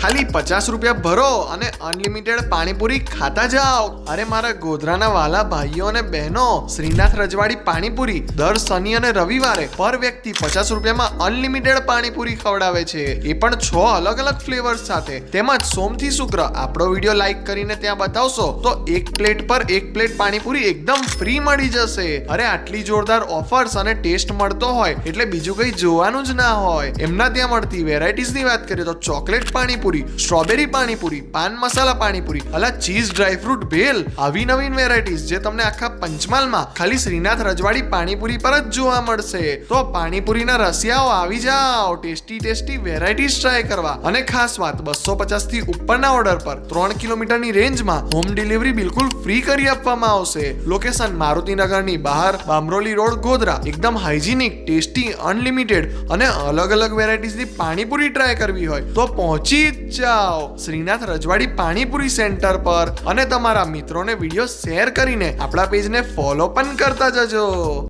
ખાલી 50 રૂપિયા ભરો અને અનલિમિટેડ પાણીપુરી ખાતા જાઓ. અરે મારા ગોધરાના વાલા ભાઈઓ અને બહેનો, શ્રીનાથ રજવાડી પાણીપુરી દર શનિ અને રવિવારે પર વ્યક્તિ 50 રૂપિયામાં અનલિમિટેડ પાણીપુરી ખવડાવે છે, એ પણ 6 અલગ અલગ ફ્લેવર્સ સાથે. તેમજ સોમથી શુક્ર આપણો વિડીયો લાઈક કરીને ત્યાં બતાવશો તો એક પ્લેટ પર એક પ્લેટ પાણીપુરી એકદમ ફ્રી મળી જશે. અરે આટલી જોરદાર ઓફર્સ અને ટેસ્ટ મળતો હોય એટલે બીજું કઈ જોવાનું જ ના હોય. એમના ત્યાં મળતી વેરાયટીઝની વાત કરીએ તો ચોકલેટ પાણીપુરી, સ્ટ્રોબેરી પાણીપુરી, પાન મસાલા પાણીપુરી, અલા ચીઝ ડ્રાયફ્રૂટ ભેલ, આવી નવીન વેરાયટીઝ જે તમને આખા પંચમહાલમાં ખાલી શ્રીનાથ રજવાડી પાણીપુરી પર જ જોવા મળશે. તો પાણીપુરીના રસિયાઓ આવી જાઓ ટેસ્ટી વેરાયટીઝ ટ્રાય કરવા. અને ખાસ વાત, 250 થી ઉપરના ઓર્ડર પર 3 કિલોમીટરની રેન્જમાં હોમ ડિલિવરી બિલકુલ ફ્રી કરી આપવામાં આવશે. લોકેશન મારુતિનગરની બહાર, બામરોલી રોડ, ગોધરા. એકદમ હાઇજીનિક, ટેસ્ટી, અનલિમિટેડ અને અલગ અલગ વેરાયટીઝની પાણીપુરી ટ્રાય કરવી હોય તો પહોંચી જ જાઓ શ્રીનાથ રજવાડી પાણીપુરી સેન્ટર પર. અને તમારા મિત્રોને વિડીયો શેર કરીને આપણા પેજને ફોલો પણ કરતા જજો.